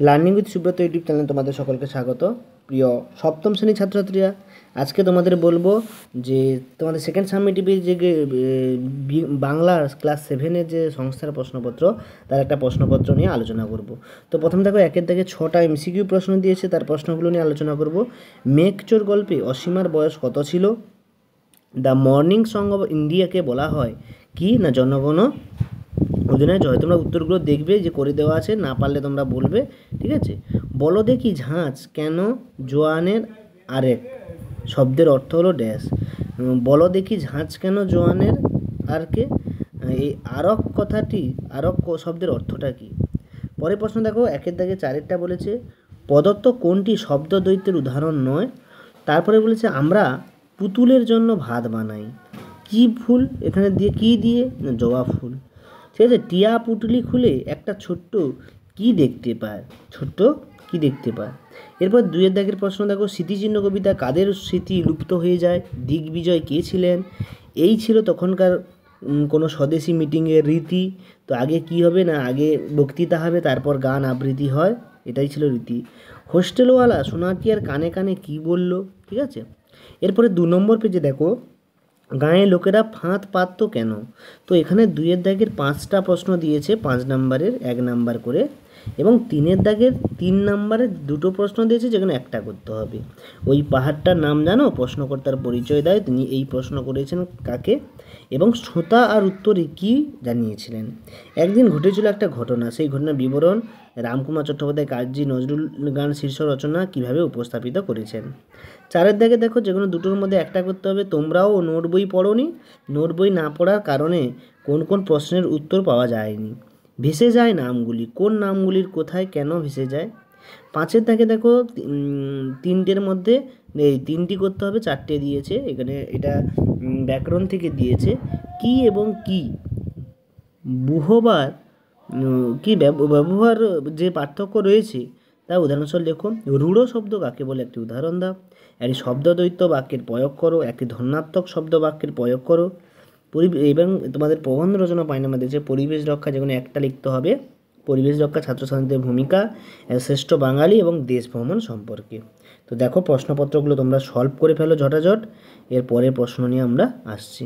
Learning with Subrata YouTube চ্যানেলে তোমাদের সকলকে স্বাগত। প্রিয় সপ্তম শ্রেণীর ছাত্রছাত্রীরা, আজকে তোমাদের বলবো যে তোমাদের সেকেন্ড সাবমিটিভের যে বাংলার ক্লাস 7-এর যে সংস্থার প্রশ্নপত্র, তার একটা প্রশ্নপত্র নিয়ে আলোচনা করব। তো প্রথম দেখো, একের দাগে 6টা এমসিকিউ প্রশ্ন দিয়েছে, তার প্রশ্নগুলো নিয়ে আলোচনা করব। মেঘচোর গল্পে অসীমার বয়স কত ছিল? দ্য মর্নিং সং অফ ইন্ডিয়াকে বলা হয় কি না? জনগণ অধিনায়ক জয়। তোমরা উত্তরগুলো দেখবে যে করে দেওয়া আছে, না পারলে তোমরা বলবে, ঠিক আছে? বলো দেখি ঝাঁঝ কেন জোয়ানের আরেক? শব্দের অর্থ হলো ড্যাশ। বলো দেখি ঝাঁঝ কেন জোয়ানের আরকে? এই আরক কথাটি, আরক শব্দের অর্থটা কি? পরের প্রশ্ন দেখো, একের দাগে 4-এরটা বলেছে প্রদত্ত কোনটি শব্দ দ্বৈতের উদাহরণ নয়? তারপরে বলেছে আমরা পুতুলের জন্য ভাত বানাই। কি ফুল এখানে দিয়ে, কি দিয়ে? জবা ফুল। ঠিক আছে, টিয়া পুটলি খুলে একটা ছোট্ট কি দেখতে পায়? ছোট্ট কি দেখতে পায়? এরপর 2-এর দাগের প্রশ্ন দেখো, স্মৃতিচিহ্ন কবিতা কাদের স্মৃতি লুপ্ত হয়ে যায়? দিগ্বিজয় কে ছিলেন? এই ছিল তখনকার কোনো স্বদেশী মিটিংয়ের রীতি। তো আগে কি হবে না, আগে বক্তৃতা হবে, তারপর গান আবৃত্তি হয়, এটাই ছিল রীতি। হোস্টেলওয়ালা সোনাকিয়ার কানে কানে কি বলল? ঠিক আছে। এরপরে 2 নম্বর পেজে দেখো, গাঁয়ের লোকেরা ফাঁদ পাততো কেন? তো এখানে 2-এর দাগের 5টা প্রশ্ন দিয়েছে, 5 নম্বরের 1 নাম্বার করে, এবং 3-এর দাগের 3 নম্বরের 2টো প্রশ্ন দিয়েছে, যেখানে একটা করতে হবে। ওই পাহাড়টার নাম জানো? প্রশ্নকর্তার পরিচয় দেয়, তিনি এই প্রশ্ন করেছেন কাকে, এবং শ্রোতা আর উত্তরে কি জানিয়েছিলেন। একদিন ঘটেছিল একটা ঘটনা, সেই ঘটনার বিবরণ রামকুমার চট্টোপাধ্যায় কাজী নজরুল গান শীর্ষ রচনা কিভাবে উপস্থাপিত করেছেন। 4-এর দাগে দেখো, যেকোনো দুটোর মধ্যে একটা করতে হবে। তোমরাও নোট বই পড়োনি, নোট বই না পড়ার কারণে কোন কোন প্রশ্নের উত্তর পাওয়া যায়নি। ভেসে যায় নামগুলি, কোন নামগুলির কোথায় কেন ভেসে যায়? 5-এর দাগে দেখো, 3টের মধ্যে এই 3টি করতে হবে, 4টে দিয়েছে এখানে, এটা ব্যাকরণ থেকে দিয়েছে। কি এবং কি বহুবার কি ব্যবহার যে পার্থক্য রয়েছে তা উদাহরণস্বরূপ লেখো। রূঢ় শব্দ কাকে বলে একটি উদাহরণ দাও। একটি শব্দদ্বৈত বাক্যের প্রয়োগ করো। একটি ধন্যাত্মক শব্দ বাক্যের প্রয়োগ করো। এবং তোমাদের প্রবন্ধ রচনা পায়নামা দিয়েছে পরিবেশ রক্ষা, যেখানে একটা লিখতে হবে পরিবেশ রক্ষা, ছাত্রছাত্রীদের ভূমিকা, শ্রেষ্ঠ বাঙালি এবং দেশ ভ্রমণ সম্পর্কে। তো দেখো, প্রশ্নপত্রগুলো তোমরা সলভ করে ফেলো ঝটাঝট, এর পরের প্রশ্ন নিয়ে আমরা আসছি।